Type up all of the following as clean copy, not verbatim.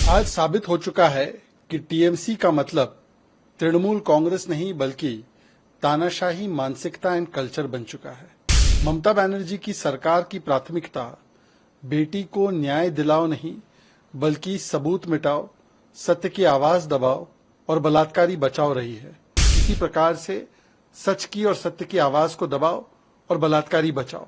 आज साबित हो चुका है कि टीएमसी का मतलब तृणमूल कांग्रेस नहीं बल्कि तानाशाही मानसिकता एंड कल्चर बन चुका है। ममता बनर्जी की सरकार की प्राथमिकता बेटी को न्याय दिलाओ नहीं बल्कि सबूत मिटाओ, सत्य की आवाज दबाओ और बलात्कारी बचाओ रही है। इसी प्रकार से सच की और सत्य की आवाज को दबाओ और बलात्कारी बचाओ,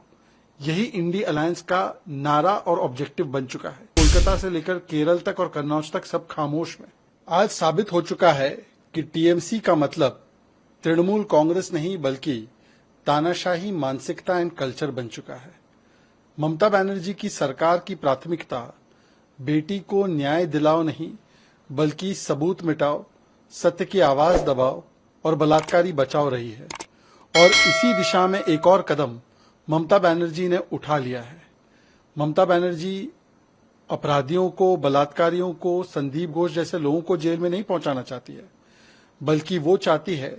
यही इंडी अलायंस का नारा और ऑब्जेक्टिव बन चुका है। कोलकाता से लेकर केरल तक और कन्नौज तक सब खामोश में। आज साबित हो चुका है कि टीएमसी का मतलब तृणमूल कांग्रेस नहीं बल्कि तानाशाही मानसिकता एंड कल्चर बन चुका है। ममता बनर्जी की सरकार की प्राथमिकता बेटी को न्याय दिलाओ नहीं बल्कि सबूत मिटाओ, सत्य की आवाज दबाओ और बलात्कारी बचाओ रही है। और इसी दिशा में एक और कदम ममता बनर्जी ने उठा लिया है। ममता बनर्जी अपराधियों को, बलात्कारियों को, संदीप घोष जैसे लोगों को जेल में नहीं पहुंचाना चाहती है, बल्कि वो चाहती है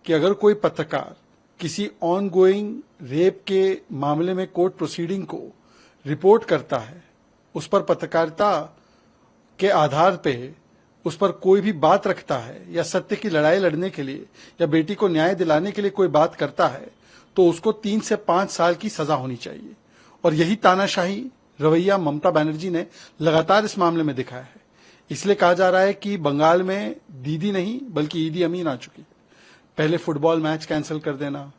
कि अगर कोई पत्रकार किसी ऑन गोइंग रेप के मामले में कोर्ट प्रोसीडिंग को रिपोर्ट करता है, उस पर पत्रकारिता के आधार पे उस पर कोई भी बात रखता है या सत्य की लड़ाई लड़ने के लिए या बेटी को न्याय दिलाने के लिए कोई बात करता है, तो उसको 3 से 5 साल की सजा होनी चाहिए। और यही तानाशाही रवैया ममता बनर्जी ने लगातार इस मामले में दिखाया है। इसलिए कहा जा रहा है कि बंगाल में दीदी नहीं बल्कि ईदी अमीन आ चुकी है। पहले फुटबॉल मैच कैंसिल कर देना,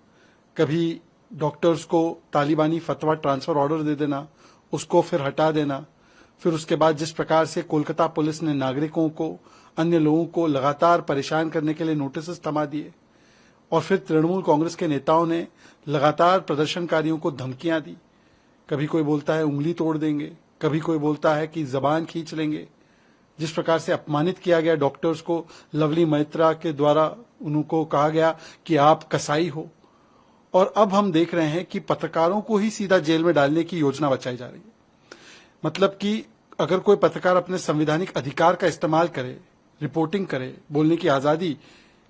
कभी डॉक्टर्स को तालिबानी फतवा ट्रांसफर ऑर्डर दे देना, उसको फिर हटा देना, फिर उसके बाद जिस प्रकार से कोलकाता पुलिस ने नागरिकों को, अन्य लोगों को लगातार परेशान करने के लिए नोटिस थमा दिए, और फिर तृणमूल कांग्रेस के नेताओं ने लगातार प्रदर्शनकारियों को धमकियां दी। कभी कोई बोलता है उंगली तोड़ देंगे, कभी कोई बोलता है कि जबान खींच लेंगे। जिस प्रकार से अपमानित किया गया डॉक्टर्स को, लवली मैत्रा के द्वारा उनको कहा गया कि आप कसाई हो। और अब हम देख रहे हैं कि पत्रकारों को ही सीधा जेल में डालने की योजना बचाई जा रही है। मतलब कि अगर कोई पत्रकार अपने संवैधानिक अधिकार का इस्तेमाल करे, रिपोर्टिंग करे, बोलने की आजादी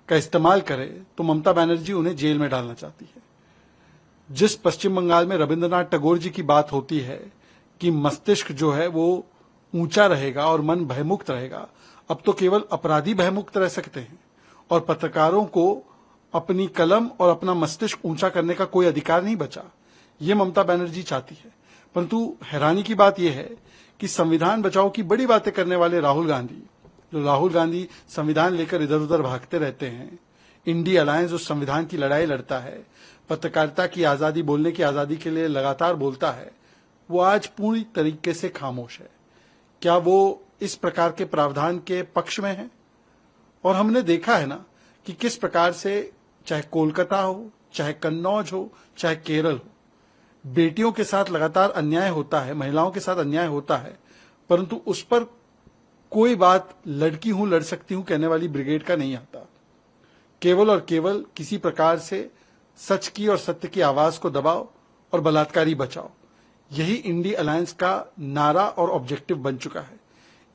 का इस्तेमाल करे, तो ममता बनर्जी उन्हें जेल में डालना चाहती है। जिस पश्चिम बंगाल में रविंद्रनाथ टैगोर जी की बात होती है कि मस्तिष्क जो है वो ऊंचा रहेगा और मन भयमुक्त रहेगा, अब तो केवल अपराधी भयमुक्त रह सकते हैं और पत्रकारों को अपनी कलम और अपना मस्तिष्क ऊंचा करने का कोई अधिकार नहीं बचा। ये ममता बनर्जी चाहती है। परंतु हैरानी की बात यह है कि संविधान बचाओ की बड़ी बातें करने वाले राहुल गांधी संविधान लेकर इधर उधर भागते रहते हैं। इंडी अलायंस उस संविधान की लड़ाई लड़ता है, पत्रकारिता की आजादी, बोलने की आजादी के लिए लगातार बोलता है, वो आज पूरी तरीके से खामोश है। क्या वो इस प्रकार के प्रावधान के पक्ष में है? और हमने देखा है ना कि किस प्रकार से चाहे कोलकाता हो, चाहे कन्नौज हो, चाहे केरल हो, बेटियों के साथ लगातार अन्याय होता है, महिलाओं के साथ अन्याय होता है, परंतु उस पर कोई बात लड़की हूं, लड़ सकती हूं कहने वाली ब्रिगेड का नहीं आता। केवल और केवल किसी प्रकार से सच की और सत्य की आवाज को दबाओ और बलात्कारी बचाओ, यही इंडी अलायंस का नारा और ऑब्जेक्टिव बन चुका है।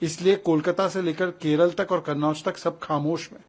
इसलिए कोलकाता से लेकर केरल तक और कन्नौज तक सब खामोश में।